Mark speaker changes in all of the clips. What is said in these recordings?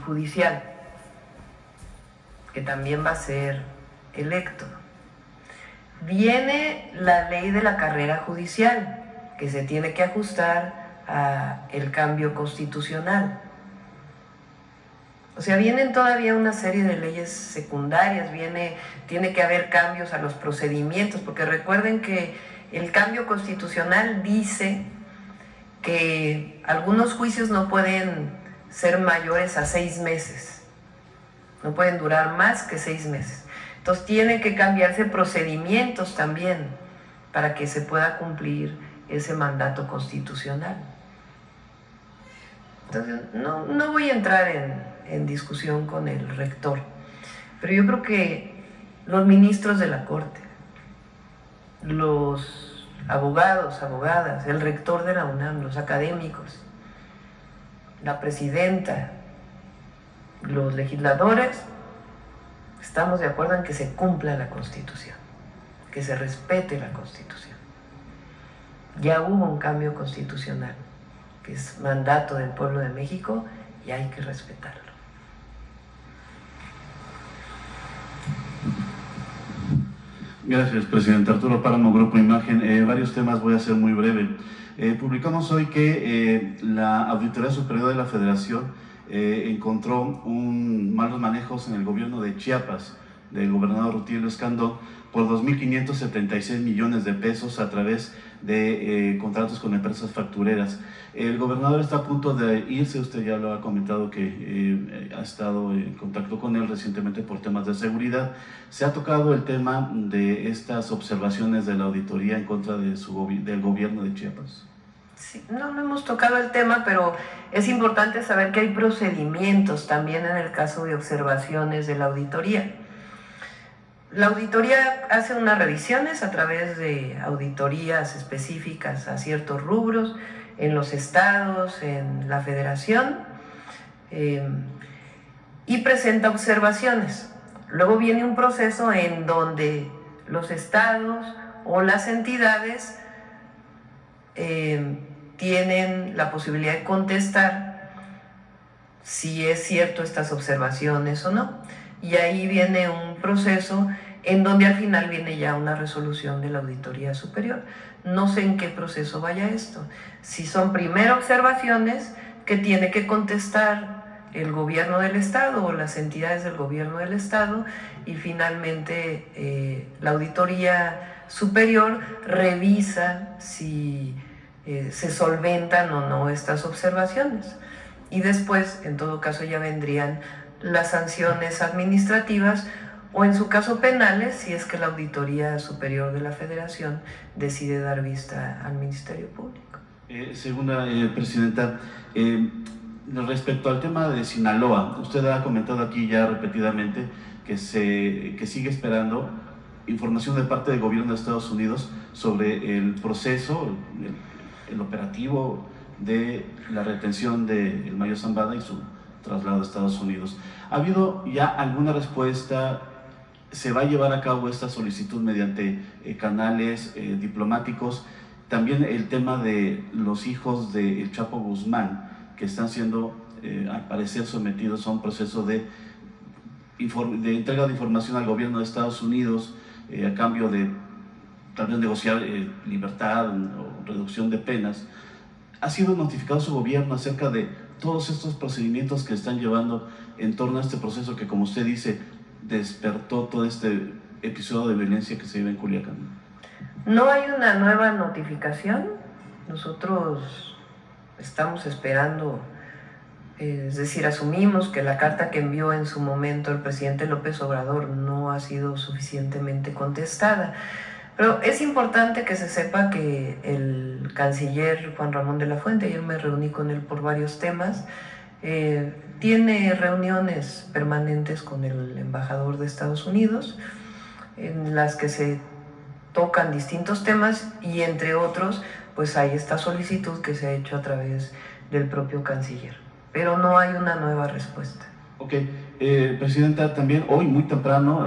Speaker 1: judicial, que también va a ser electo. Viene la ley de la carrera judicial, que se tiene que ajustar al cambio constitucional. O sea, vienen todavía una serie de leyes secundarias, tiene que haber cambios a los procedimientos, porque recuerden que el cambio constitucional dice que algunos juicios no pueden ser mayores a 6 meses, no pueden durar más que 6 meses. Entonces tienen que cambiarse procedimientos también para que se pueda cumplir ese mandato constitucional. Entonces no voy a entrar en discusión con el rector, pero yo creo que los ministros de la Corte, los abogados, abogadas, el rector de la UNAM, los académicos, la presidenta, los legisladores, estamos de acuerdo en que se cumpla la Constitución, que se respete la Constitución. Ya hubo un cambio constitucional, que es mandato del pueblo de México, y hay que respetarlo.
Speaker 2: Gracias, presidente. Arturo Páramo, Grupo Imagen. Varios temas, voy a ser muy breve. Publicamos hoy que la Auditoría Superior de la Federación encontró malos manejos en el gobierno de Chiapas, del gobernador Rutilio Escandón, por 2.576 millones de pesos a través de contratos con empresas factureras. El gobernador está a punto de irse, usted ya lo ha comentado que ha estado en contacto con él recientemente por temas de seguridad. ¿Se ha tocado el tema de estas observaciones de la auditoría en contra de del gobierno de Chiapas?
Speaker 1: Sí, no hemos tocado el tema, pero es importante saber que hay procedimientos también en el caso de observaciones de la auditoría. La auditoría hace unas revisiones a través de auditorías específicas a ciertos rubros, en los estados, en la federación, y presenta observaciones. Luego viene un proceso en donde los estados o las entidades tienen la posibilidad de contestar si es cierto estas observaciones o no. Y ahí viene un proceso en donde al final viene ya una resolución de la Auditoría Superior. No sé en qué proceso vaya esto. Si son primero observaciones que tiene que contestar el gobierno del estado o las entidades del gobierno del estado, y finalmente la Auditoría Superior revisa si se solventan o no estas observaciones. Y después, en todo caso, ya vendrían las sanciones administrativas o, en su caso, penales, si es que la Auditoría Superior de la Federación decide dar vista al Ministerio Público.
Speaker 2: Segunda presidenta, respecto al tema de Sinaloa, usted ha comentado aquí ya repetidamente que sigue esperando información de parte del gobierno de Estados Unidos sobre el proceso, el operativo de la retención del mayor Zambada y su traslado a Estados Unidos. ¿Ha habido ya alguna respuesta? ¿Se va a llevar a cabo esta solicitud mediante canales diplomáticos? También el tema de los hijos de Chapo Guzmán, que están siendo, al parecer, sometidos a un proceso de entrega de información al gobierno de Estados Unidos a cambio de tal vez negociar libertad o reducción de penas. ¿Ha sido notificado su gobierno acerca de todos estos procedimientos que están llevando en torno a este proceso que, como usted dice, despertó todo este episodio de violencia que se vive en Culiacán?
Speaker 1: No hay una nueva notificación. Nosotros estamos esperando, es decir, asumimos que la carta que envió en su momento el presidente López Obrador no ha sido suficientemente contestada. Pero es importante que se sepa que el canciller Juan Ramón de la Fuente, ayer me reuní con él por varios temas, tiene reuniones permanentes con el embajador de Estados Unidos en las que se tocan distintos temas, y entre otros pues hay esta solicitud que se ha hecho a través del propio canciller, pero no hay una nueva respuesta.
Speaker 2: Ok, Presidenta, también hoy muy temprano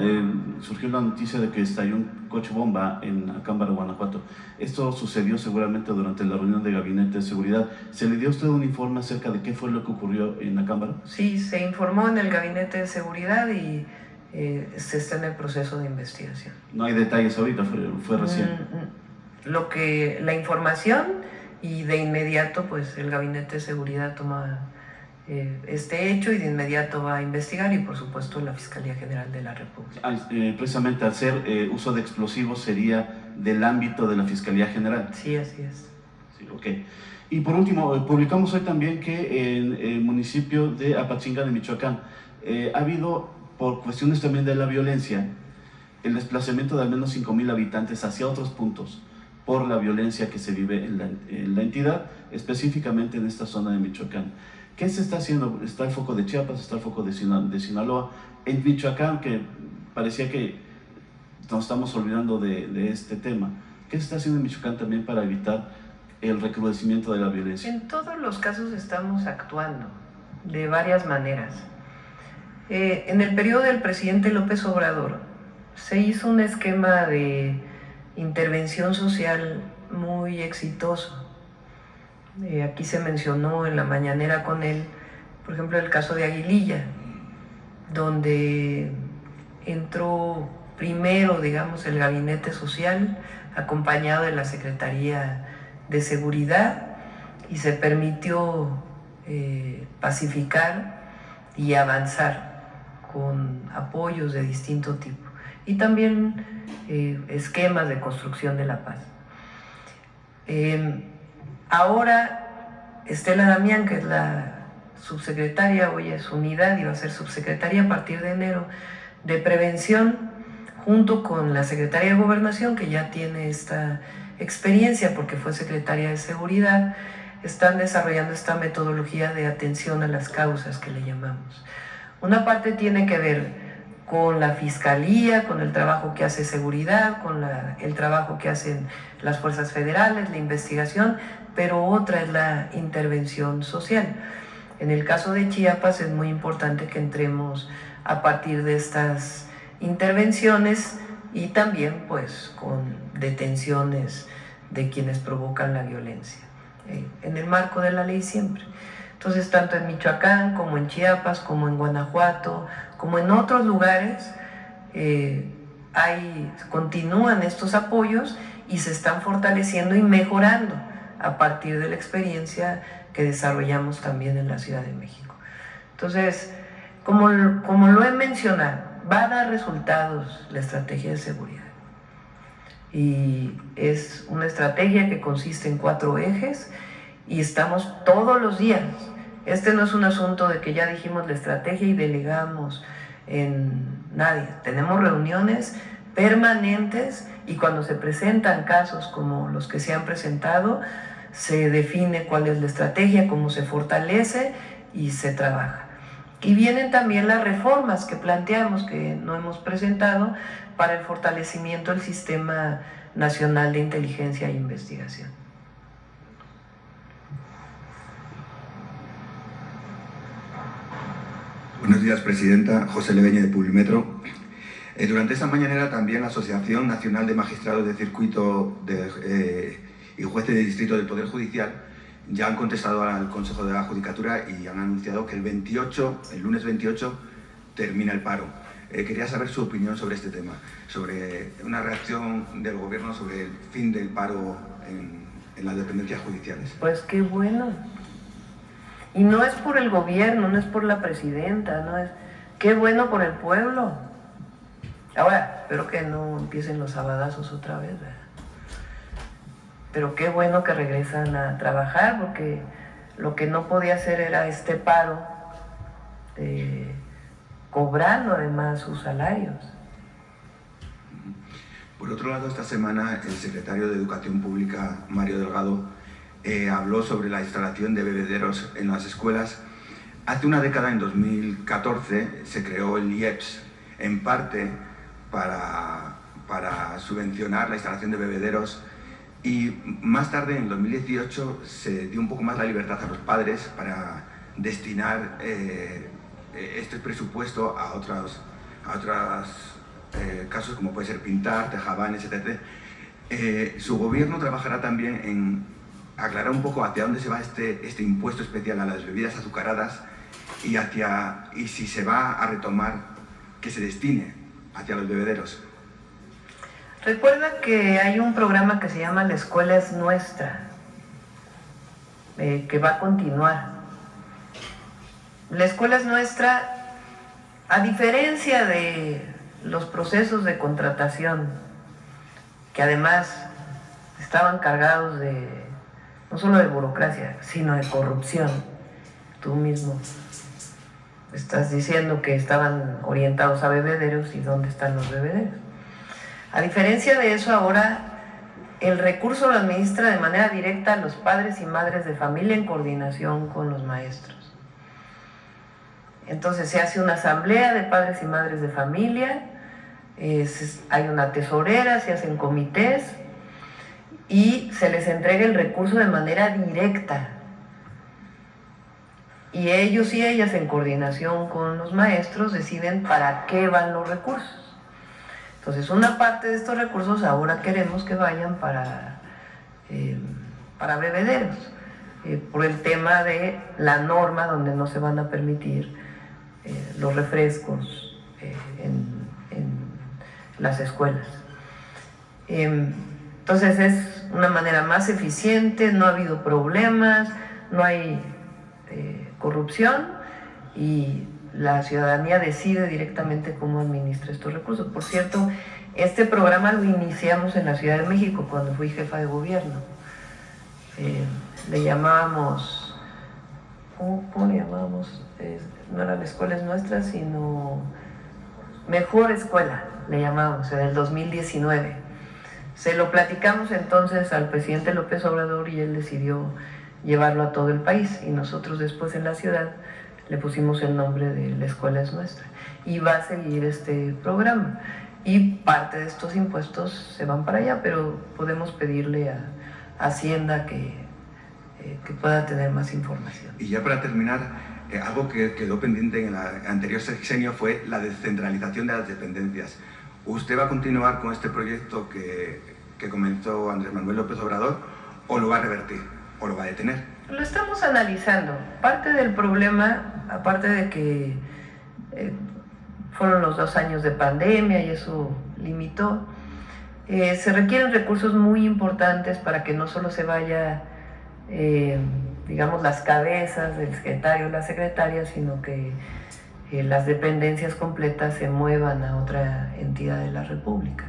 Speaker 2: surgió la noticia de que estalló un coche bomba en Acámbaro, Guanajuato. Esto sucedió seguramente durante la reunión de gabinete de seguridad. ¿Se le dio a usted un informe acerca de qué fue lo que ocurrió en Acámbaro?
Speaker 1: Sí, se informó en el gabinete de seguridad y se está en el proceso de investigación.
Speaker 2: No hay detalles ahorita, fue recién.
Speaker 1: La información, y de inmediato pues el gabinete de seguridad toma este hecho y de inmediato va a investigar, y por supuesto la Fiscalía General de la República.
Speaker 2: Precisamente hacer uso de explosivos sería del ámbito de la Fiscalía General.
Speaker 1: Sí, así es.
Speaker 2: Sí, ok. Y por último, publicamos hoy también que en el municipio de Apatzinga de Michoacán ha habido, por cuestiones también de la violencia, el desplazamiento de al menos 5,000 habitantes hacia otros puntos por la violencia que se vive en la entidad, específicamente en esta zona de Michoacán. ¿Qué se está haciendo? Está el foco de Chiapas, está el foco de Sinaloa. En Michoacán, que parecía que nos estamos olvidando de este tema, ¿qué se está haciendo en Michoacán también para evitar el recrudecimiento de la violencia?
Speaker 1: En todos los casos estamos actuando de varias maneras. En el periodo del presidente López Obrador se hizo un esquema de intervención social muy exitoso. Aquí se mencionó en la mañanera con él, por ejemplo, el caso de Aguililla, donde entró primero, digamos, el gabinete social, acompañado de la Secretaría de Seguridad, y se permitió pacificar y avanzar con apoyos de distinto tipo, y también esquemas de construcción de la paz. Ahora Estela Damián, que es la subsecretaria, hoy es unidad y va a ser subsecretaria a partir de enero, de prevención, junto con la secretaria de Gobernación, que ya tiene esta experiencia porque fue secretaria de Seguridad, están desarrollando esta metodología de atención a las causas que le llamamos. Una parte tiene que ver con la Fiscalía, con el trabajo que hace Seguridad, con el trabajo que hacen las fuerzas federales, la investigación, pero otra es la intervención social. En el caso de Chiapas es muy importante que entremos a partir de estas intervenciones y también pues con detenciones de quienes provocan la violencia, en el marco de la ley siempre. Entonces, tanto en Michoacán como en Chiapas, como en Guanajuato, como en otros lugares, continúan estos apoyos y se están fortaleciendo y mejorando a partir de la experiencia que desarrollamos también en la Ciudad de México. Entonces, como lo he mencionado, va a dar resultados la estrategia de seguridad. Y es una estrategia que consiste en 4 ejes y estamos todos los días. Este no es un asunto de que ya dijimos la estrategia y delegamos en nadie. Tenemos reuniones permanentes y cuando se presentan casos como los que se han presentado, se define cuál es la estrategia, cómo se fortalece y se trabaja. Y vienen también las reformas que planteamos, que no hemos presentado, para el fortalecimiento del Sistema Nacional de Inteligencia e Investigación.
Speaker 3: Buenos días, Presidenta. José Leveñe, de Publimetro. Durante esta mañanera también la Asociación Nacional de Magistrados de Circuito y Jueces de Distrito del Poder Judicial ya han contestado al Consejo de la Judicatura y han anunciado que el lunes 28, termina el paro. Quería saber su opinión sobre este tema, sobre una reacción del Gobierno sobre el fin del paro en las dependencias judiciales.
Speaker 1: Pues qué bueno. Y no es por el Gobierno, no es por la Presidenta, no es... Qué bueno por el pueblo. Ahora, espero que no empiecen los sabadazos otra vez, ¿verdad? Pero qué bueno que regresan a trabajar, porque lo que no podía hacer era este paro, cobrando además sus salarios.
Speaker 3: Por otro lado, esta semana el secretario de Educación Pública, Mario Delgado, habló sobre la instalación de bebederos en las escuelas. Hace una década, en 2014, se creó el IEPS, en parte para subvencionar la instalación de bebederos, y más tarde, en 2018, se dio un poco más la libertad a los padres para destinar este presupuesto a otros casos como puede ser pintar, tejabanes, etc. Su gobierno trabajará también en aclarar un poco hacia dónde se va este impuesto especial a las bebidas azucaradas y si se va a retomar que se destine hacia los bebederos.
Speaker 1: Recuerda que hay un programa que se llama La Escuela es Nuestra, que va a continuar. La Escuela es Nuestra, a diferencia de los procesos de contratación, que además estaban cargados no solo de burocracia, sino de corrupción. Tú mismo estás diciendo que estaban orientados a bebederos, ¿y dónde están los bebederos? A diferencia de eso, ahora el recurso lo administra de manera directa a los padres y madres de familia en coordinación con los maestros. Entonces se hace una asamblea de padres y madres de familia, hay una tesorera, se hacen comités y se les entrega el recurso de manera directa. Y ellos y ellas, en coordinación con los maestros, deciden para qué van los recursos. Entonces, una parte de estos recursos ahora queremos que vayan para bebederos, por el tema de la norma donde no se van a permitir los refrescos en las escuelas. Entonces, es una manera más eficiente, no ha habido problemas, no hay corrupción y la ciudadanía decide directamente cómo administra estos recursos. Por cierto, este programa lo iniciamos en la Ciudad de México cuando fui jefa de gobierno. Le llamábamos, ¿cómo le llamábamos? No era La Escuela es Nuestra, sino Mejor Escuela, le llamábamos, en el 2019. Se lo platicamos entonces al presidente López Obrador y él decidió llevarlo a todo el país, y nosotros después en la ciudad le pusimos el nombre de La Escuela es Nuestra, y va a seguir este programa, y parte de estos impuestos se van para allá, pero podemos pedirle a Hacienda que pueda tener más información.
Speaker 3: Y ya para terminar, algo que quedó pendiente en el anterior sexenio fue la descentralización de las dependencias. ¿Usted va a continuar con este proyecto que comenzó Andrés Manuel López Obrador, o lo va a revertir, o lo va a detener?
Speaker 1: Lo estamos analizando. Parte del problema, aparte de que fueron los 2 años de pandemia y eso limitó, se requieren recursos muy importantes para que no solo se vaya, digamos, las cabezas del secretario o la secretaria, sino que las dependencias completas se muevan a otra entidad de la República.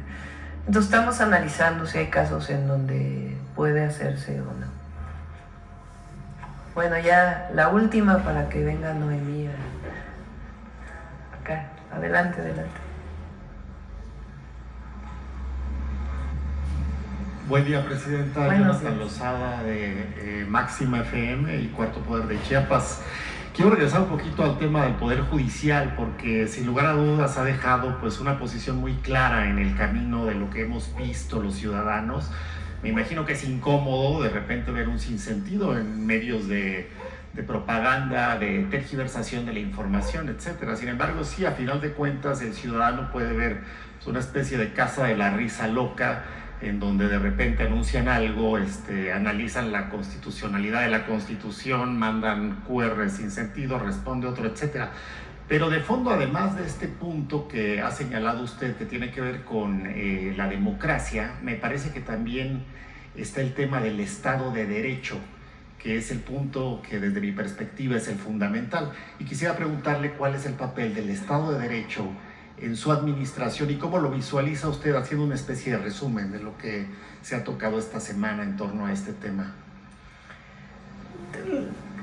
Speaker 1: Entonces estamos analizando si hay casos en donde puede hacerse o no. Bueno, ya la última para que venga Noemí acá. Adelante, adelante.
Speaker 4: Buen día, Presidenta.
Speaker 1: Buenos
Speaker 4: Jonathan
Speaker 1: días.
Speaker 4: Lozada de Máxima FM y Cuarto Poder de Chiapas. Quiero regresar un poquito al tema del Poder Judicial, porque sin lugar a dudas ha dejado pues una posición muy clara en el camino de lo que hemos visto los ciudadanos. Me imagino que es incómodo de repente ver un sinsentido en medios de propaganda, de tergiversación de la información, etc. Sin embargo, sí, a final de cuentas el ciudadano puede ver pues, una especie de casa de la risa loca, en donde de repente anuncian algo, analizan la constitucionalidad de la Constitución, mandan QR sin sentido, responde otro, etc. Pero de fondo, además de este punto que ha señalado usted, que tiene que ver con la democracia, me parece que también está el tema del Estado de Derecho, que es el punto que desde mi perspectiva es el fundamental. Y quisiera preguntarle cuál es el papel del Estado de Derecho en su administración y cómo lo visualiza usted, haciendo una especie de resumen de lo que se ha tocado esta semana en torno a este tema.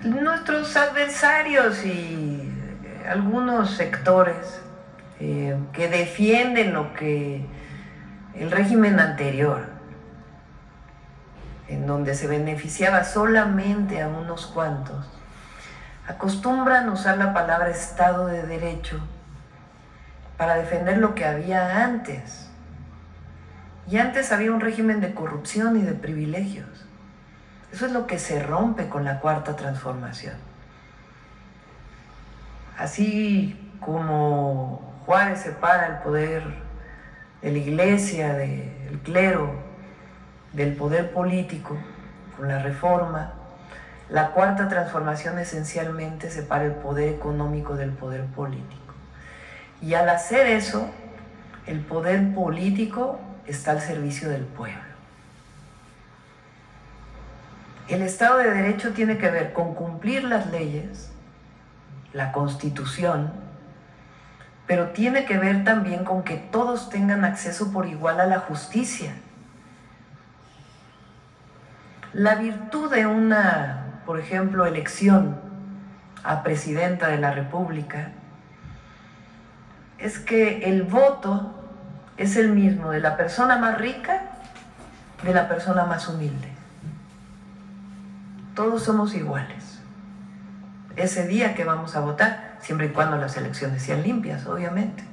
Speaker 1: Nuestros adversarios y algunos sectores que defienden lo que el régimen anterior, en donde se beneficiaba solamente a unos cuantos, acostumbran usar la palabra Estado de Derecho para defender lo que había antes. Y antes había un régimen de corrupción y de privilegios. Eso es lo que se rompe con la Cuarta Transformación. Así como Juárez separa el poder de la iglesia, del clero, del poder político, con la reforma, la cuarta transformación esencialmente separa el poder económico del poder político. Y al hacer eso, el poder político está al servicio del pueblo. El Estado de Derecho tiene que ver con cumplir las leyes, la Constitución, pero tiene que ver también con que todos tengan acceso por igual a la justicia. La virtud de una, por ejemplo, elección a presidenta de la República es que el voto es el mismo de la persona más rica, de la persona más humilde. Todos somos iguales. Ese día que vamos a votar, siempre y cuando las elecciones sean limpias, obviamente.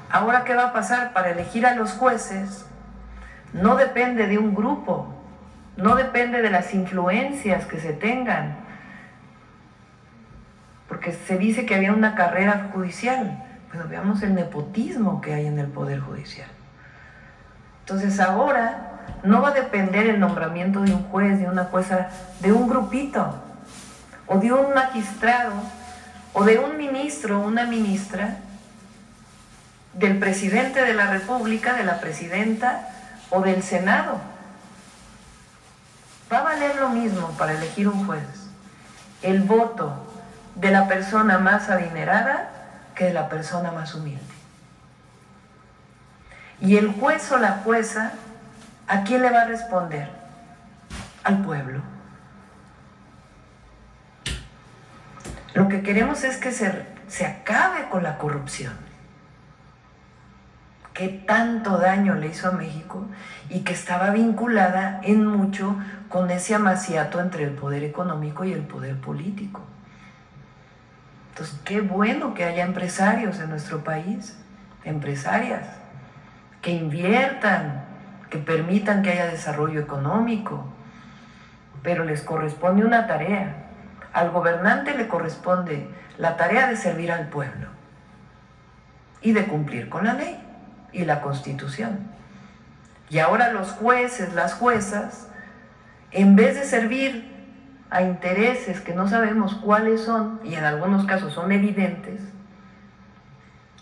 Speaker 1: Ahora, ¿qué va a pasar? Para elegir a los jueces, no depende de un grupo, no depende de las influencias que se tengan, porque se dice que había una carrera judicial. Bueno, veamos el nepotismo que hay en el Poder Judicial. Entonces ahora no va a depender el nombramiento de un juez, de una jueza, de un grupito, o de un magistrado, o de un ministro o una ministra, del presidente de la República, de la presidenta o del Senado. Va a valer lo mismo para elegir un juez el voto de la persona más adinerada que de la persona más humilde. Y el juez o la jueza, ¿a quién le va a responder? Al pueblo. Lo que queremos es que se acabe con la corrupción, que tanto daño le hizo a México y que estaba vinculada en mucho con ese amaciato entre el poder económico y el poder político. Entonces, qué bueno que haya empresarios en nuestro país, empresarias, que inviertan, que permitan que haya desarrollo económico, pero les corresponde una tarea. Al gobernante le corresponde la tarea de servir al pueblo y de cumplir con la ley y la Constitución. Y ahora los jueces, las juezas, en vez de servir a intereses que no sabemos cuáles son, y en algunos casos son evidentes,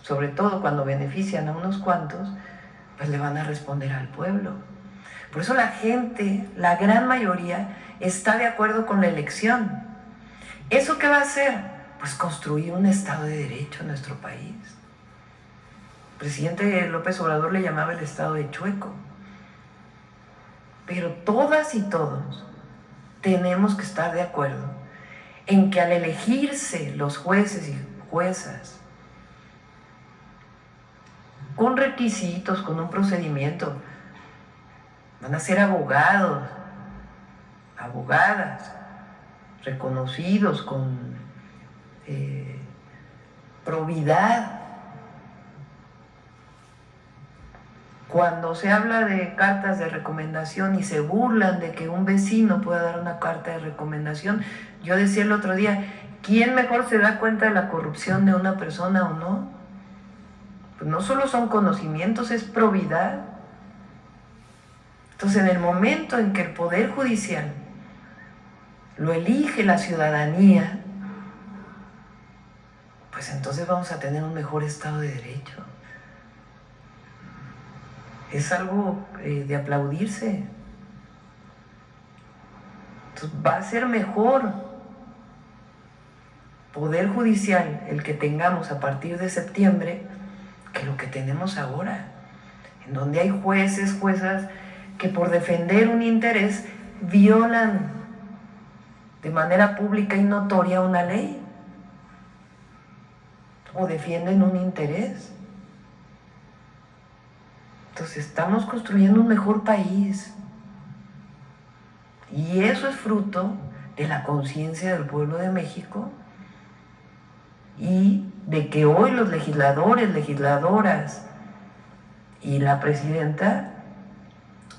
Speaker 1: sobre todo cuando benefician a unos cuantos, pues le van a responder al pueblo. Por eso la gente, la gran mayoría, está de acuerdo con la elección. ¿Eso qué va a hacer? Pues construir un Estado de Derecho en nuestro país. El presidente López Obrador le llamaba el Estado de Chueco. Pero todas y todos tenemos que estar de acuerdo en que al elegirse los jueces y juezas con requisitos, con un procedimiento, van a ser abogados, abogadas, reconocidos con probidad. Cuando se habla de cartas de recomendación y se burlan de que un vecino pueda dar una carta de recomendación, yo decía el otro día, ¿quién mejor se da cuenta de la corrupción de una persona o no? Pues no solo son conocimientos, es probidad. Entonces, en el momento en que el Poder Judicial lo elige la ciudadanía, pues entonces vamos a tener un mejor Estado de Derecho. Es algo de aplaudirse. Entonces, va a ser mejor Poder Judicial el que tengamos a partir de septiembre que lo que tenemos ahora, en donde hay jueces, juezas que por defender un interés violan de manera pública y notoria una ley o defienden un interés. Entonces estamos construyendo un mejor país y eso es fruto de la conciencia del pueblo de México y de que hoy los legisladores, legisladoras y la presidenta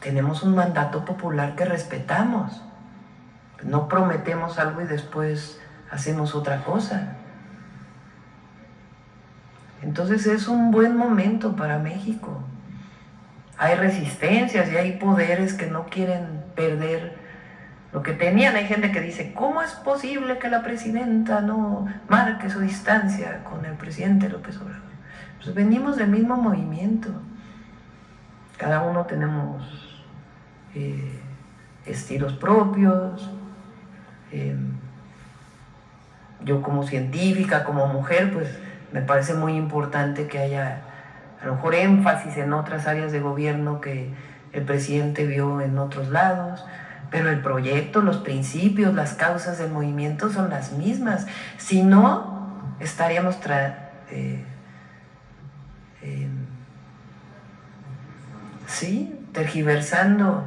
Speaker 1: tenemos un mandato popular que respetamos. No prometemos algo y después hacemos otra cosa. Entonces es un buen momento para México. Hay resistencias y hay poderes que no quieren perder lo que tenían. Hay gente que dice, ¿cómo es posible que la presidenta no marque su distancia con el presidente López Obrador? Pues venimos del mismo movimiento. Cada uno tenemos estilos propios. Yo como científica, como mujer, pues me parece muy importante que haya a lo mejor énfasis en otras áreas de gobierno que el presidente vio en otros lados, pero el proyecto, los principios, las causas del movimiento son las mismas. Si no, estaríamos tergiversando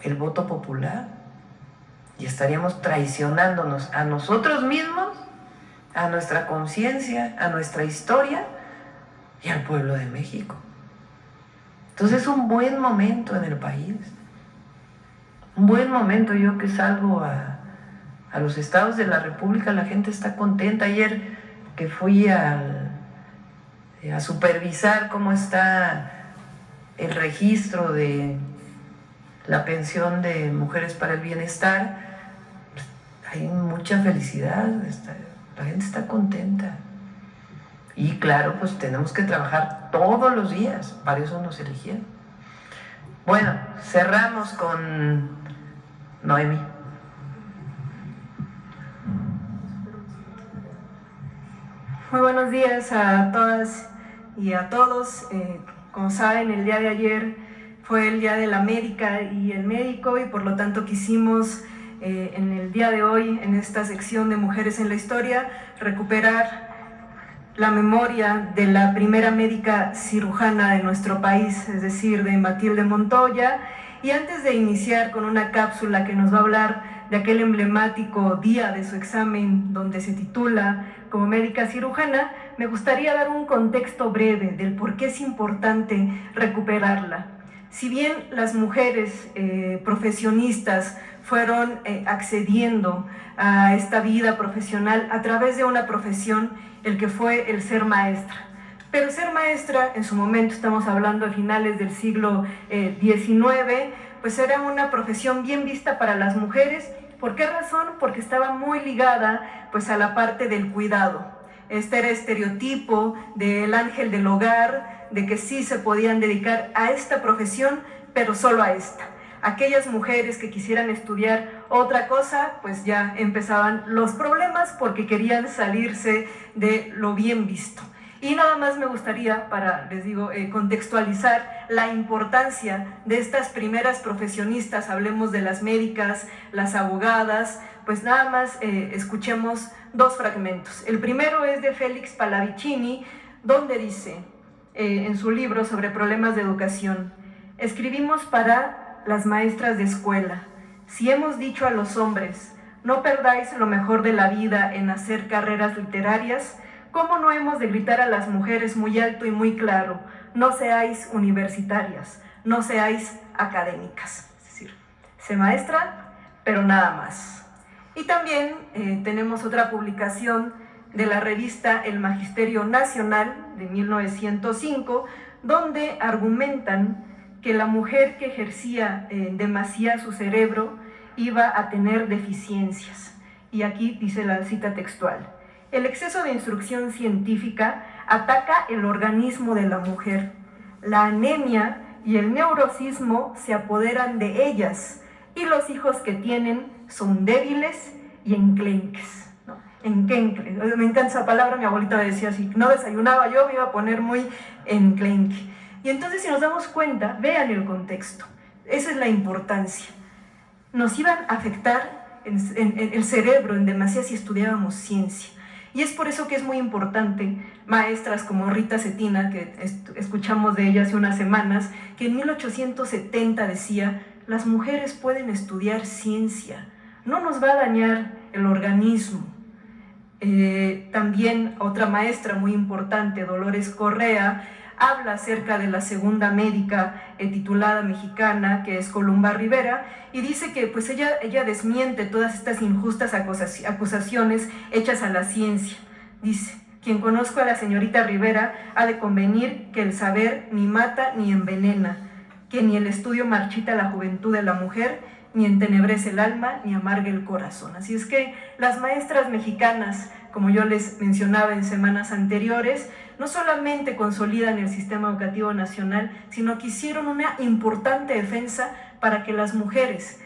Speaker 1: el voto popular y estaríamos traicionándonos a nosotros mismos, a nuestra conciencia, a nuestra historia y al pueblo de México. Entonces es un buen momento en el país, un buen momento. Yo que salgo a los estados de la República, la gente está contenta. Ayer que fui a supervisar cómo está el registro de la pensión de Mujeres para el Bienestar, pues, hay mucha felicidad, la gente está contenta. Y claro, pues tenemos que trabajar todos los días, para eso nos eligieron. Bueno, cerramos con Noemi.
Speaker 5: Muy buenos días a todas y a todos. Como saben, el día de ayer fue el Día de la Médica y el Médico, y por lo tanto quisimos en el día de hoy, en esta sección de Mujeres en la Historia, recuperar la memoria de la primera médica cirujana de nuestro país, es decir, de Matilde Montoya. Y antes de iniciar con una cápsula que nos va a hablar de aquel emblemático día de su examen donde se titula como médica cirujana, me gustaría dar un contexto breve del por qué es importante recuperarla. Si bien las mujeres profesionistas fueron accediendo a esta vida profesional a través de una profesión, el que fue el ser maestra. Pero ser maestra, en su momento, estamos hablando de finales del siglo XIX, pues era una profesión bien vista para las mujeres. ¿Por qué razón? Porque estaba muy ligada pues a la parte del cuidado. Este era estereotipo del ángel del hogar, de que sí se podían dedicar a esta profesión, pero solo a esta. Aquellas mujeres que quisieran estudiar otra cosa, pues ya empezaban los problemas porque querían salirse de lo bien visto. Y nada más me gustaría, les digo, contextualizar la importancia de estas primeras profesionistas. Hablemos de las médicas, las abogadas, pues nada más escuchemos dos fragmentos. El primero es de Félix Pallavicini, donde dice, en su libro sobre problemas de educación, escribimos para las maestras de escuela. Si hemos dicho a los hombres, no perdáis lo mejor de la vida en hacer carreras literarias, ¿cómo no hemos de gritar a las mujeres muy alto y muy claro, no seáis universitarias, no seáis académicas? Es decir, sé maestra, pero nada más. Y también tenemos otra publicación de la revista El Magisterio Nacional de 1905, donde argumentan que la mujer que ejercía en demasía su cerebro iba a tener deficiencias. Y aquí dice la cita textual: el exceso de instrucción científica ataca el organismo de la mujer. La anemia y el neurosismo se apoderan de ellas y los hijos que tienen son débiles y enclenques. ¿No? Enquencle. Me encanta esa palabra, mi abuelita decía así, no desayunaba yo, me iba a poner muy enclenque. Y entonces, si nos damos cuenta, vean el contexto. Esa es la importancia. Nos iban a afectar en el cerebro en demasía si estudiábamos ciencia. Y es por eso que es muy importante, maestras como Rita Cetina, que escuchamos de ella hace unas semanas, que en 1870 decía, las mujeres pueden estudiar ciencia, no nos va a dañar el organismo. También otra maestra muy importante, Dolores Correa, habla acerca de la segunda médica titulada mexicana, que es Columba Rivera, y dice que pues ella desmiente todas estas injustas acusaciones hechas a la ciencia. Dice: quien conozca a la señorita Rivera ha de convenir que el saber ni mata ni envenena, que ni el estudio marchita la juventud de la mujer, ni entenebrece el alma, ni amargue el corazón. Así es que las maestras mexicanas, como yo les mencionaba en semanas anteriores, no solamente consolidan el sistema educativo nacional, sino que hicieron una importante defensa para que las mujeres,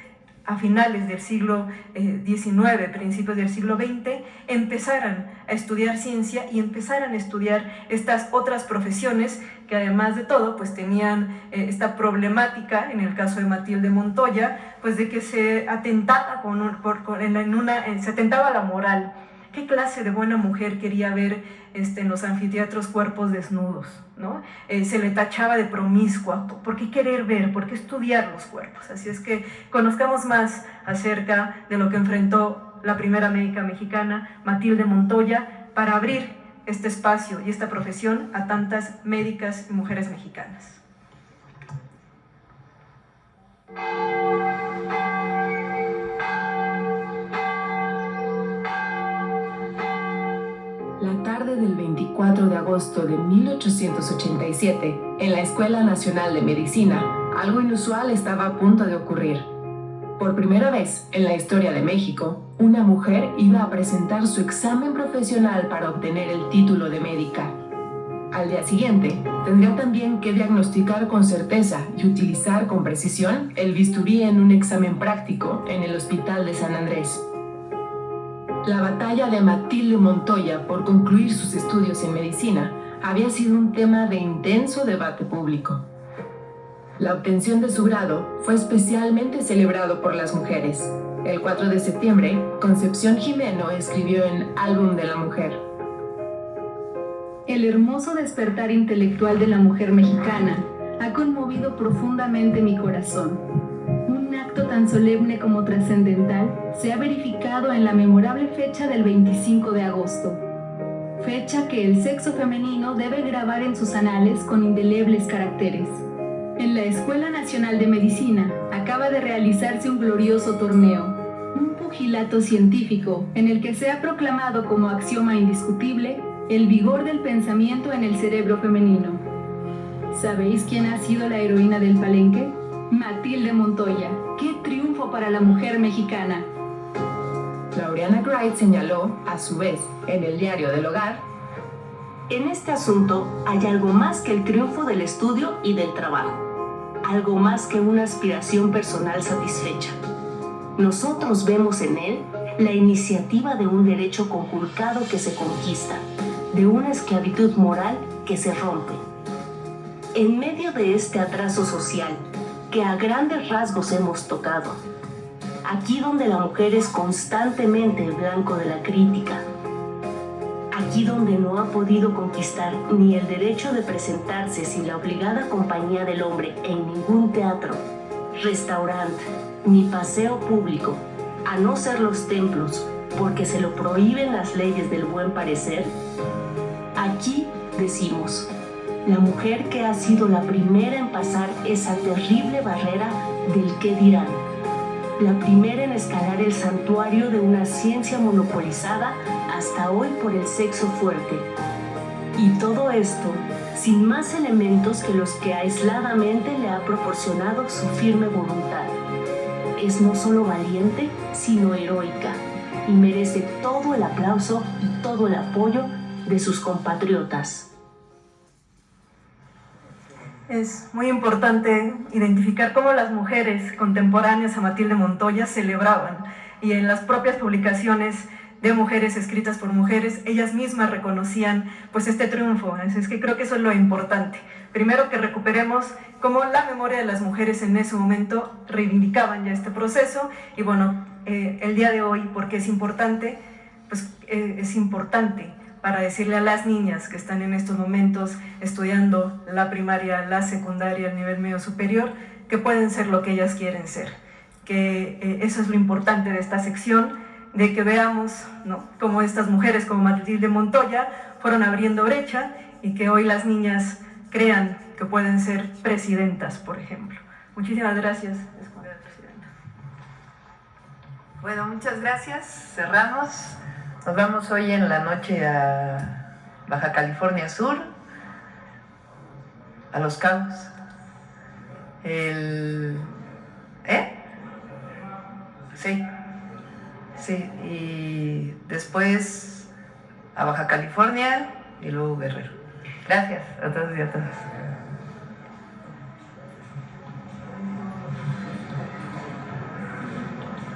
Speaker 5: a finales del siglo XIX, principios del siglo XX, empezaran a estudiar ciencia y empezaran a estudiar estas otras profesiones que, además de todo, pues tenían esta problemática, en el caso de Matilde Montoya, pues de que se atentaba se atentaba a la moral. ¿Qué clase de buena mujer quería ver en los anfiteatros cuerpos desnudos, ¿no? Se le tachaba de promiscua. ¿Por qué querer ver? ¿Por qué estudiar los cuerpos? Así es que conozcamos más acerca de lo que enfrentó la primera médica mexicana, Matilde Montoya, para abrir este espacio y esta profesión a tantas médicas y mujeres mexicanas.
Speaker 6: La tarde del 24 de agosto de 1887, en la Escuela Nacional de Medicina, algo inusual estaba a punto de ocurrir. Por primera vez en la historia de México, una mujer iba a presentar su examen profesional para obtener el título de médica. Al día siguiente, tendría también que diagnosticar con certeza y utilizar con precisión el bisturí en un examen práctico en el Hospital de San Andrés. La batalla de Matilde Montoya por concluir sus estudios en medicina había sido un tema de intenso debate público. La obtención de su grado fue especialmente celebrado por las mujeres. El 4 de septiembre, Concepción Jimeno escribió en Álbum de la Mujer:
Speaker 7: el hermoso despertar intelectual de la mujer mexicana ha conmovido profundamente mi corazón. Un acto tan solemne como trascendental se ha verificado en la memorable fecha del 25 de agosto, fecha que el sexo femenino debe grabar en sus anales con indelebles caracteres. En la Escuela Nacional de Medicina acaba de realizarse un glorioso torneo, un pugilato científico en el que se ha proclamado como axioma indiscutible el vigor del pensamiento en el cerebro femenino. ¿Sabéis quién ha sido la heroína del palenque? Matilde Montoya. ¡Qué triunfo para la mujer mexicana!
Speaker 6: Laureana Wright señaló, a su vez, en el Diario del Hogar:
Speaker 8: en este asunto hay algo más que el triunfo del estudio y del trabajo, algo más que una aspiración personal satisfecha. Nosotros vemos en él la iniciativa de un derecho conculcado que se conquista, de una esclavitud moral que se rompe. En medio de este atraso social, que a grandes rasgos hemos tocado, aquí donde la mujer es constantemente el blanco de la crítica, aquí donde no ha podido conquistar ni el derecho de presentarse sin la obligada compañía del hombre en ningún teatro, restaurante, ni paseo público, a no ser los templos, porque se lo prohíben las leyes del buen parecer, aquí decimos: la mujer que ha sido la primera en pasar esa terrible barrera del qué dirán, la primera en escalar el santuario de una ciencia monopolizada hasta hoy por el sexo fuerte. Y todo esto sin más elementos que los que aisladamente le ha proporcionado su firme voluntad. Es no solo valiente, sino heroica, y merece todo el aplauso y todo el apoyo de sus compatriotas.
Speaker 5: Es muy importante identificar cómo las mujeres contemporáneas a Matilde Montoya celebraban, y en las propias publicaciones de mujeres escritas por mujeres, ellas mismas reconocían pues este triunfo. Es que creo que eso es lo importante. Primero, que recuperemos cómo la memoria de las mujeres en ese momento reivindicaban ya este proceso, y bueno, el día de hoy, porque es importante, pues es importante para decirle a las niñas que están en estos momentos estudiando la primaria, la secundaria, el nivel medio superior, que pueden ser lo que ellas quieren ser. Que eso es lo importante de esta sección, de que veamos, ¿no?, cómo estas mujeres como Matilde Montoya fueron abriendo brecha, y que hoy las niñas crean que pueden ser presidentas, por ejemplo. Muchísimas gracias, señora presidenta.
Speaker 1: Bueno, muchas gracias. Cerramos. Nos vamos hoy en la noche a Baja California Sur, a Los Cabos. Sí, y después a Baja California y luego Guerrero. Gracias a todos y a todas.